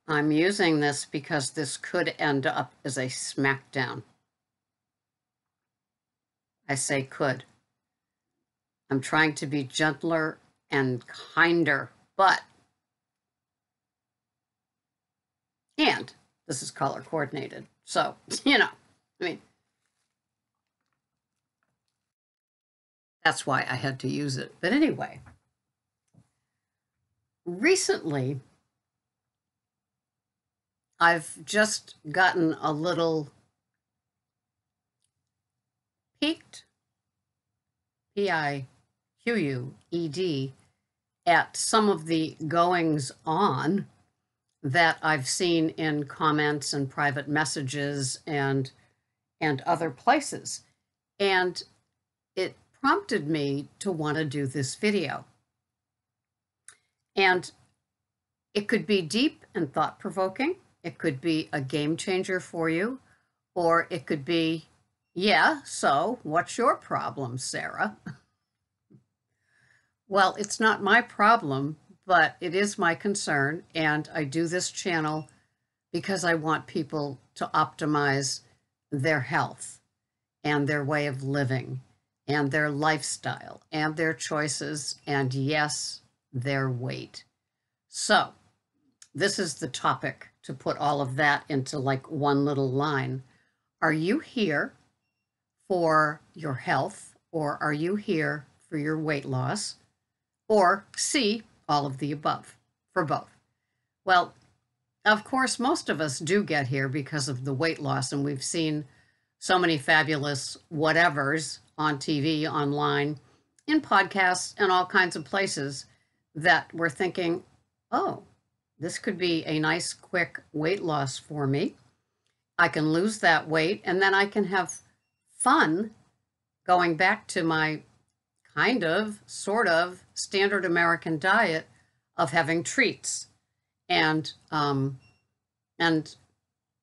I'm using this because this could end up as a smackdown. I say could. I'm trying to be gentler and kinder, and this is color coordinated. So, I mean, that's why I had to use it. But anyway, recently, I've just gotten a little piqued, Piqued, at some of the goings on that I've seen in comments and private messages and other places. And it prompted me to want to do this video. And it could be deep and thought-provoking. It could be a game changer for you, or it could be, yeah, so what's your problem, Sarah? Well, it's not my problem, but it is my concern, and I do this channel because I want people to optimize their health and their way of living and their lifestyle and their choices, and yes, their weight. So this is the topic to put all of that into like one little line. Are you here for your health, or are you here for your weight loss? Or C, all of the above, for both. Well, of course, most of us do get here because of the weight loss, and we've seen so many fabulous whatevers on TV, online, in podcasts, and all kinds of places that we're thinking, oh, this could be a nice, quick weight loss for me. I can lose that weight, and then I can have fun going back to my kind of, sort of, standard American diet of having treats and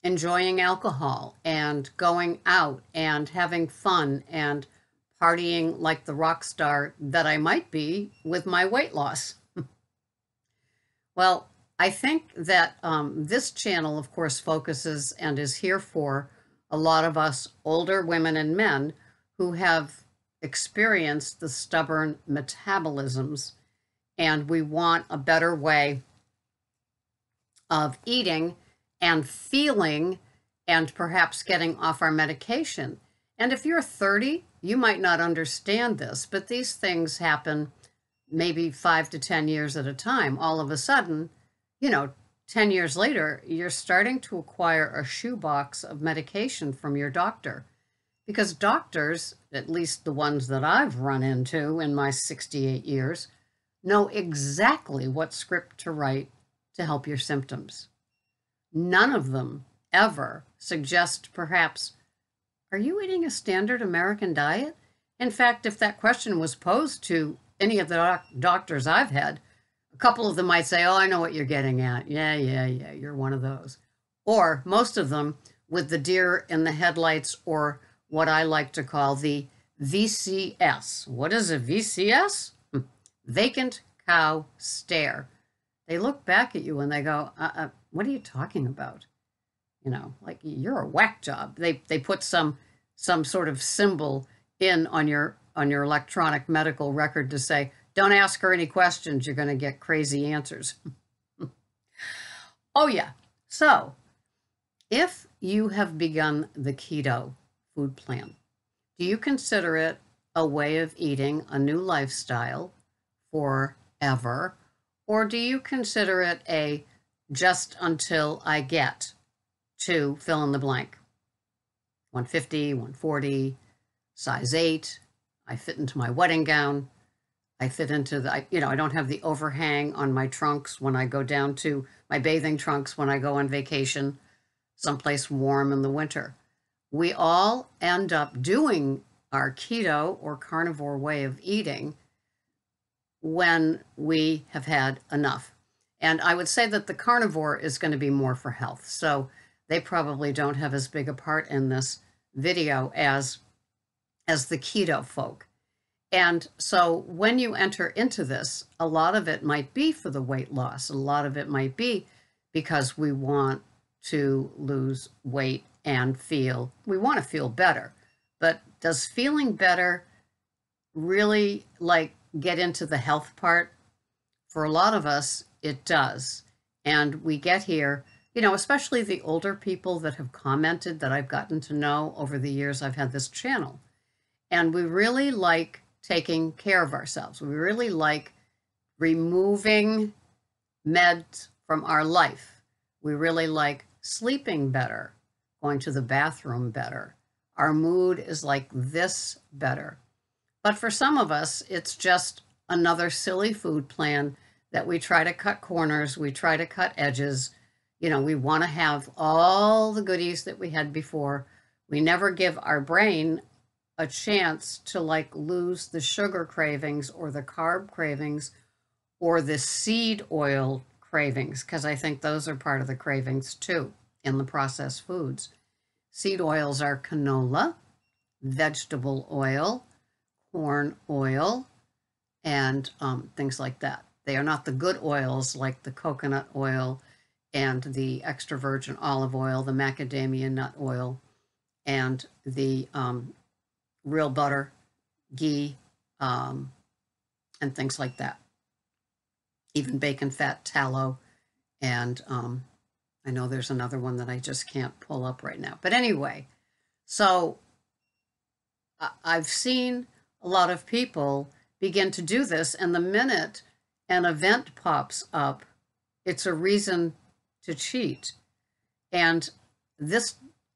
enjoying alcohol and going out and having fun and partying like the rock star that I might be with my weight loss. Well, I think that this channel, of course, focuses and is here for a lot of us older women and men who have experienced the stubborn metabolisms, and we want a better way of eating and feeling and perhaps getting off our medication. And if you're 30, you might not understand this, but these things happen maybe 5 to 10 years at a time. All of a sudden, 10 years later, you're starting to acquire a shoebox of medication from your doctor. Because doctors, at least the ones that I've run into in my 68 years, know exactly what script to write to help your symptoms. None of them ever suggest perhaps, are you eating a standard American diet? In fact, if that question was posed to any of the doctors I've had, a couple of them might say, oh, I know what you're getting at. Yeah, you're one of those. Or most of them with the deer in the headlights, or what I like to call the VCS. What is a VCS? Vacant cow stare. They look back at you and they go, what are you talking about? Like you're a whack job. They put some sort of symbol in on your electronic medical record to say, don't ask her any questions, you're going to get crazy answers. Oh yeah. So if you have begun the keto food plan, do you consider it a way of eating, a new lifestyle forever? Or do you consider it a just until I get to fill in the blank? 150, 140, size 8, I fit into my wedding gown, I fit into the, I don't have the overhang on my trunks when I go down to my bathing trunks when I go on vacation someplace warm in the winter. We all end up doing our keto or carnivore way of eating when we have had enough. And I would say that the carnivore is going to be more for health. So they probably don't have as big a part in this video as the keto folk. And so when you enter into this, a lot of it might be for the weight loss. A lot of it might be because we want to lose weight and we want to feel better. But does feeling better really like get into the health part? For a lot of us, it does. And we get here, especially the older people that have commented that I've gotten to know over the years I've had this channel. And we really like taking care of ourselves. We really like removing meds from our life. We really like sleeping better, going to the bathroom better. Our mood is like this better. But for some of us, it's just another silly food plan that we try to cut corners, we try to cut edges. We want to have all the goodies that we had before. We never give our brain a chance to like lose the sugar cravings or the carb cravings or the seed oil cravings, because I think those are part of the cravings too in the processed foods. Seed oils are canola, vegetable oil, corn oil, and things like that. They are not the good oils like the coconut oil and the extra virgin olive oil, the macadamia nut oil, and the real butter, ghee, and things like that. Even bacon fat, tallow, and I know there's another one that I just can't pull up right now. But anyway, so I've seen a lot of people begin to do this, and the minute an event pops up, it's a reason to cheat. And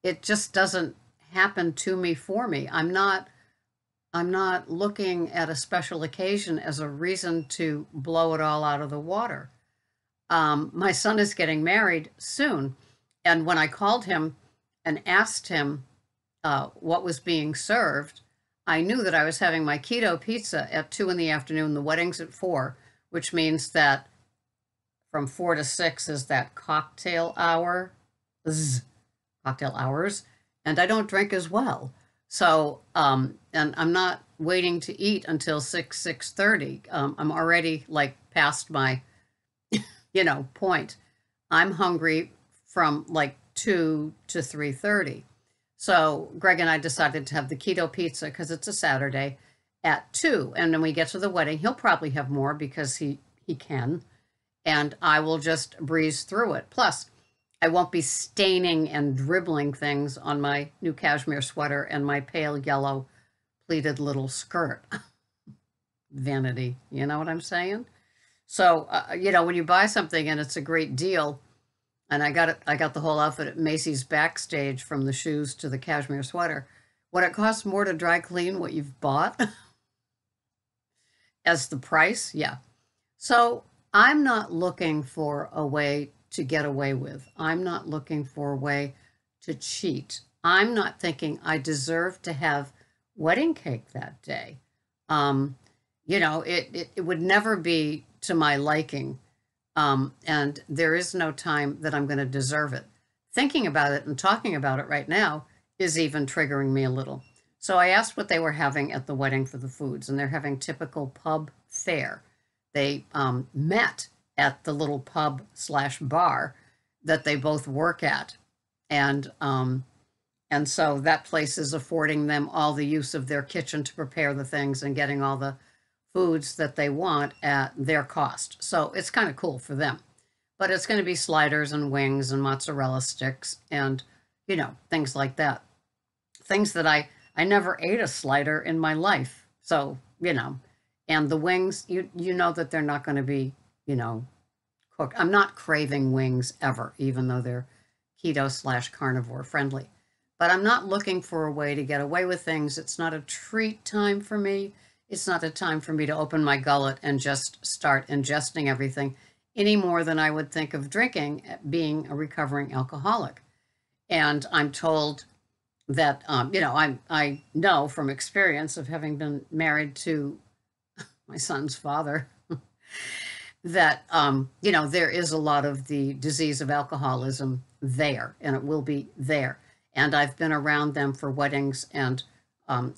it just doesn't happen to me for me. I'm not looking at a special occasion as a reason to blow it all out of the water. My son is getting married soon, and when I called him and asked him what was being served, I knew that I was having my keto pizza at 2 p.m. The wedding's at 4, which means that from 4 to 6 is that cocktail hour, cocktail hours, and I don't drink as well. So, and I'm not waiting to eat until 6:30. I'm already like past my, point. I'm hungry from like 2 to 3:30. So Greg and I decided to have the keto pizza because it's a Saturday at 2. And when we get to the wedding, he'll probably have more because he can. And I will just breeze through it. Plus, I won't be staining and dribbling things on my new cashmere sweater and my pale yellow pleated little skirt. Vanity, you know what I'm saying? So, when you buy something and it's a great deal, and I got the whole outfit at Macy's Backstage from the shoes to the cashmere sweater, when it costs more to dry clean what you've bought as the price, yeah. So I'm not looking for a way to get away with. I'm not looking for a way to cheat. I'm not thinking I deserve to have wedding cake that day. It would never be to my liking. And there is no time that I'm going to deserve it. Thinking about it and talking about it right now is even triggering me a little. So I asked what they were having at the wedding for the foods, and they're having typical pub fare. They met at the little pub/bar that they both work at. And so that place is affording them all the use of their kitchen to prepare the things and getting all the foods that they want at their cost. So it's kind of cool for them. But it's going to be sliders and wings and mozzarella sticks and, things like that. Things that I never ate a slider in my life. So, and the wings, you know that they're not going to be, cooked. I'm not craving wings ever, even though they're keto/carnivore friendly. But I'm not looking for a way to get away with things. It's not a treat time for me. It's not a time for me to open my gullet and just start ingesting everything any more than I would think of drinking, being a recovering alcoholic. And I'm told that, I know from experience of having been married to my son's father that, there is a lot of the disease of alcoholism there, and it will be there. And I've been around them for weddings and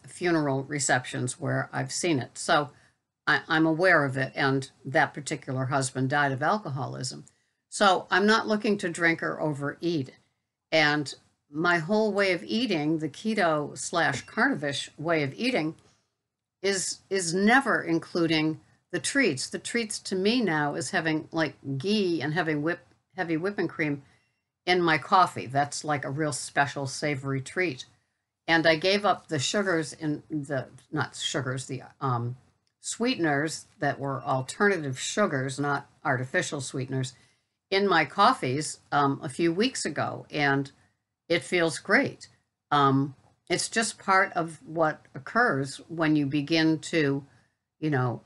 funeral receptions where I've seen it. So I'm aware of it. And that particular husband died of alcoholism. So I'm not looking to drink or overeat. And my whole way of eating, the keto slash carnivish way of eating, is never including the treats. The treats to me now is having like ghee and having heavy whipping cream in my coffee. That's like a real special savory treat. And I gave up the sugars in the, not sugars, the sweeteners that were alternative sugars, not artificial sweeteners, in my coffees a few weeks ago, and it feels great. It's just part of what occurs when you begin to, you know,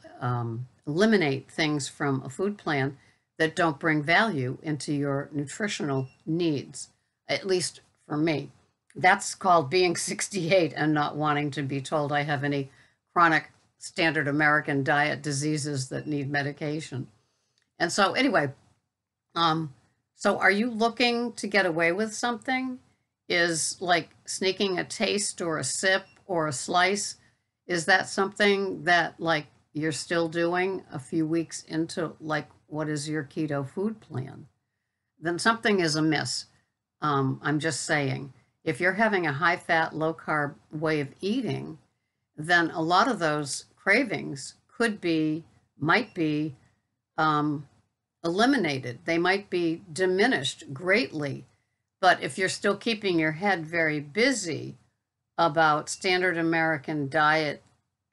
eliminate things from a food plan that don't bring value into your nutritional needs, at least for me. That's called being 68 and not wanting to be told I have any chronic standard American diet diseases that need medication. And so anyway, so are you looking to get away with something? Is like sneaking a taste or a sip or a slice, is that something that like you're still doing a few weeks into like what is your keto food plan? Then something is amiss. I'm just saying, if you're having a high fat, low carb way of eating, then a lot of those cravings might be eliminated. They might be diminished greatly. But if you're still keeping your head very busy about standard American diet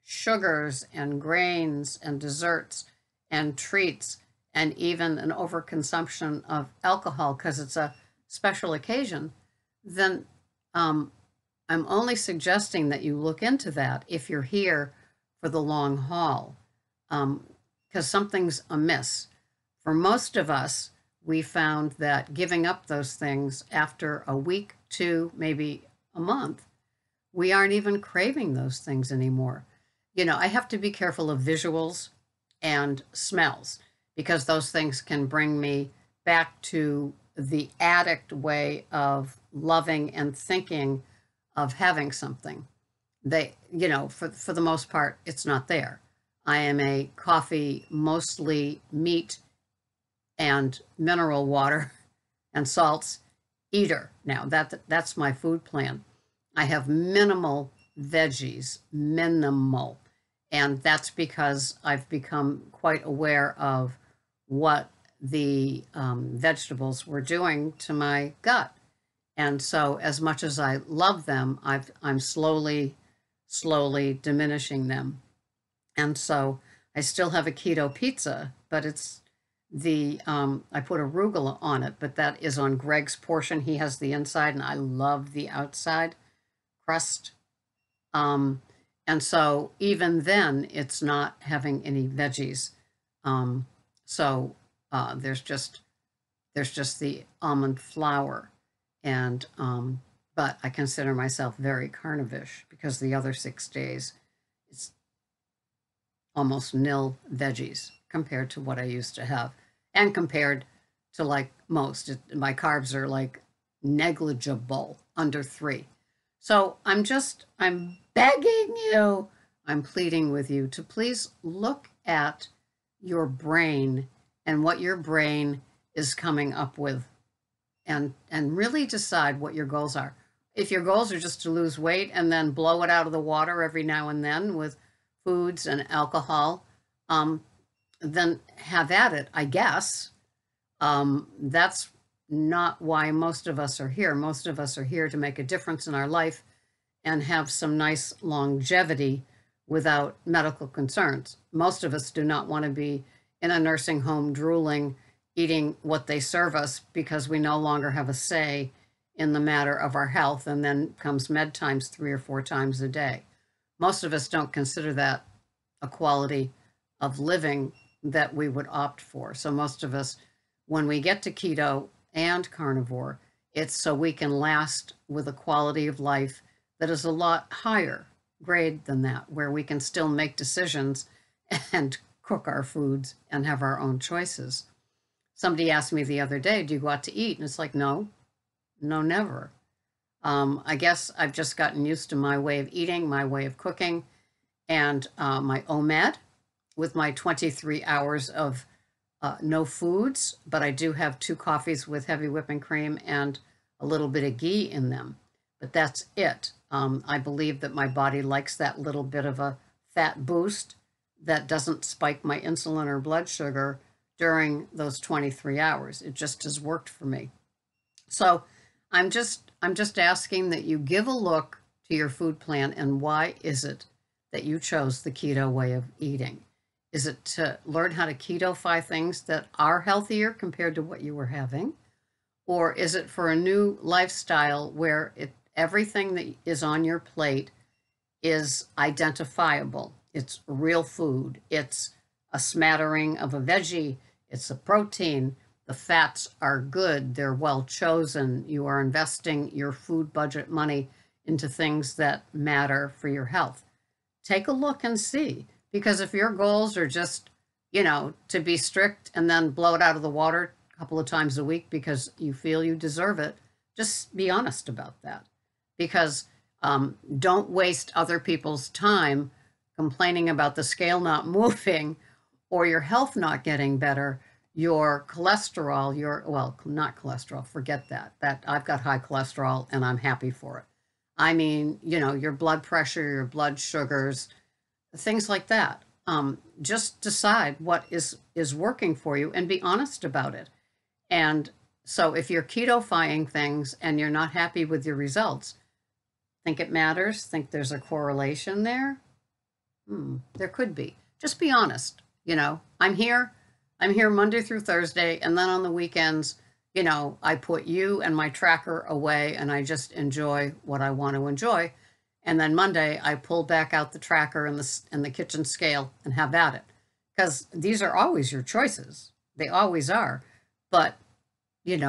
sugars and grains and desserts and treats and even an overconsumption of alcohol because it's a special occasion, then I'm only suggesting that you look into that if you're here for the long haul, because something's amiss. For most of us, we found that giving up those things after a week, two, maybe a month, we aren't even craving those things anymore. You know, I have to be careful of visuals and smells because those things can bring me back to the addict way of loving and thinking of having something. They, you know, for the most part, it's not there. I am a coffee, mostly meat and mineral water and salts eater. Now that's my food plan. I have minimal veggies, minimal. And that's because I've become quite aware of what the vegetables were doing to my gut. And so as much as I love them, I'm slowly diminishing them. And so I still have a keto pizza, but it's I put arugula on it, but that is on Greg's portion. He has the inside and I love the outside crust. And so even then it's not having any veggies. So there's just the almond flour. And but I consider myself very carnivish because the other 6 days it's almost nil veggies compared to what I used to have, and compared to like most, my carbs are like negligible, under 3. So I'm begging you, I'm pleading with you to please look at your brain and what your brain is coming up with, and really decide what your goals are. If your goals are just to lose weight and then blow it out of the water every now and then with foods and alcohol, then have at it, I guess. That's not why most of us are here. Most of us are here to make a difference in our life and have some nice longevity without medical concerns. Most of us do not want to be in a nursing home drooling, eating what they serve us because we no longer have a say in the matter of our health, and then comes med times 3 or 4 times a day. Most of us don't consider that a quality of living that we would opt for. So most of us, when we get to keto and carnivore, it's so we can last with a quality of life that is a lot higher grade than that, where we can still make decisions and cook our foods and have our own choices. Somebody asked me the other day, do you go out to eat? And it's like, no, never. I guess I've just gotten used to my way of eating, my way of cooking, and my OMAD with my 23 hours of no foods, but I do have 2 coffees with heavy whipping cream and a little bit of ghee in them. But that's it. I believe that my body likes that little bit of a fat boost that doesn't spike my insulin or blood sugar during those 23 hours. It just has worked for me. So I'm just asking that you give a look to your food plan, and why is it that you chose the keto way of eating? Is it to learn how to keto-fy things that are healthier compared to what you were having? Or is it for a new lifestyle where everything that is on your plate is identifiable? It's real food. It's a smattering of a veggie. It's a protein. The fats are good. They're well chosen. You are investing your food budget money into things that matter for your health. Take a look and see. Because if your goals are just, to be strict and then blow it out of the water a couple of times a week because you feel you deserve it, just be honest about that. Because don't waste other people's time complaining about the scale not moving or your health not getting better, your cholesterol, not cholesterol, forget that. That I've got high cholesterol and I'm happy for it. I mean, your blood pressure, your blood sugars, things like that. Just decide what is working for you and be honest about it. And so if you're keto-fying things and you're not happy with your results, think it matters? Think there's a correlation there? There could be. Just be honest. I'm here Monday through Thursday, and then on the weekends, I put you and my tracker away and I just enjoy what I want to enjoy. And then Monday, I pull back out the tracker and the kitchen scale and have at it. Because these are always your choices. They always are. But, be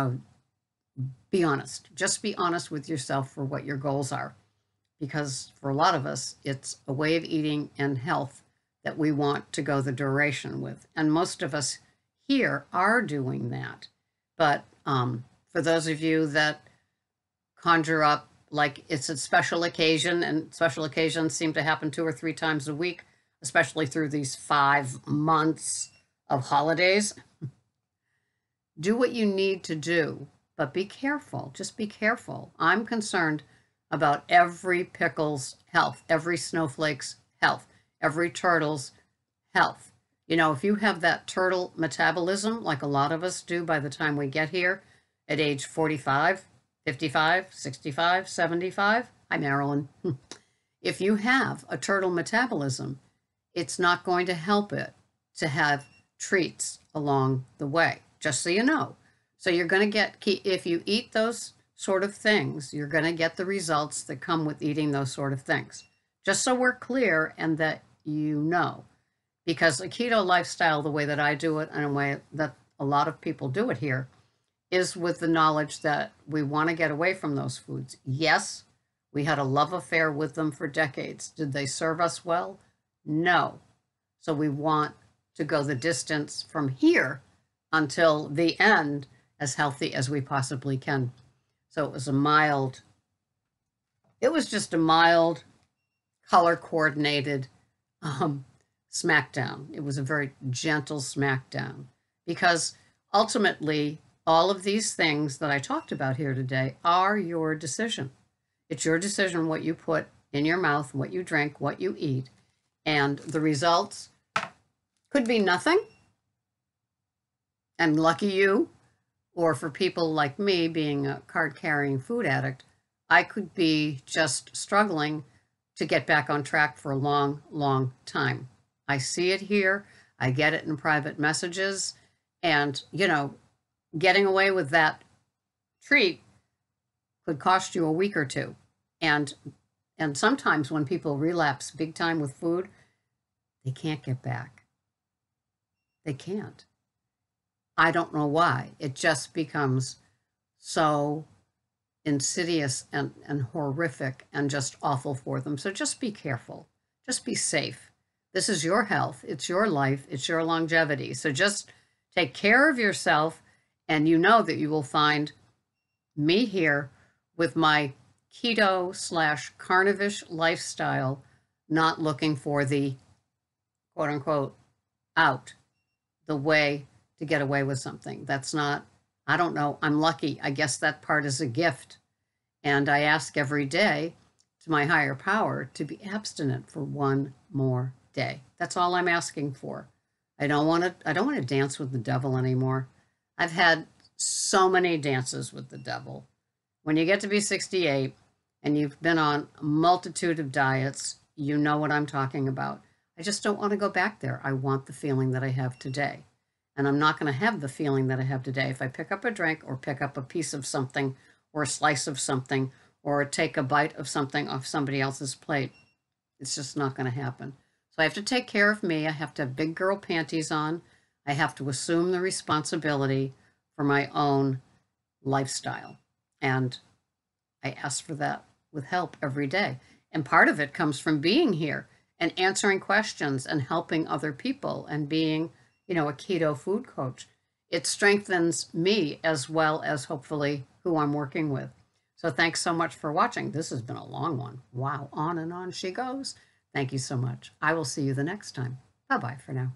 honest. Just be honest with yourself for what your goals are. Because for a lot of us, it's a way of eating and health that we want to go the duration with. And most of us here are doing that. But for those of you that conjure up like it's a special occasion, and special occasions seem to happen 2 or 3 times a week, especially through these 5 months of holidays, do what you need to do, but be careful. Just be careful. I'm concerned about every pickle's health, every snowflake's health, every turtle's health. If you have that turtle metabolism, like a lot of us do by the time we get here at age 45, 55, 65, 75. Hi, Marilyn. If you have a turtle metabolism, it's not going to help it to have treats along the way, just so you know. So you're going to get, if you eat those sort of things, you're going to get the results that come with eating those sort of things. Just so we're clear and that you know. Because a keto lifestyle, the way that I do it and the way that a lot of people do it here, is with the knowledge that we want to get away from those foods. Yes, we had a love affair with them for decades. Did they serve us well? No. So we want to go the distance from here until the end as healthy as we possibly can. So it was just a mild, color-coordinated smackdown. It was a very gentle smackdown because ultimately, all of these things that I talked about here today are your decision. It's your decision what you put in your mouth, what you drink, what you eat. And the results could be nothing. And lucky you, or for people like me being a card-carrying food addict, I could be just struggling to get back on track for a long, long time. I see it here. I get it in private messages. And, getting away with that treat could cost you a week or 2. And sometimes when people relapse big time with food, they can't get back. They can't. I don't know why. It just becomes so insidious and horrific and just awful for them. So just be careful. Just be safe. This is your health. It's your life. It's your longevity. So just take care of yourself. And you know that you will find me here with my keto/carnivish lifestyle, not looking for the quote unquote out, the way to get away with something. That's not, I don't know, I'm lucky. I guess that part is a gift. And I ask every day to my higher power to be abstinent for one more day. That's all I'm asking for. I don't want to dance with the devil anymore. I've had so many dances with the devil. When you get to be 68 and you've been on a multitude of diets, you know what I'm talking about. I just don't want to go back there. I want the feeling that I have today. And I'm not going to have the feeling that I have today if I pick up a drink or pick up a piece of something or a slice of something or take a bite of something off somebody else's plate. It's just not going to happen. So I have to take care of me. I have to have big girl panties on. I have to assume the responsibility for my own lifestyle. And I ask for that with help every day. And part of it comes from being here and answering questions and helping other people and being, a keto food coach. It strengthens me as well as hopefully who I'm working with. So thanks so much for watching. This has been a long one. Wow, on and on she goes. Thank you so much. I will see you the next time. Bye-bye for now.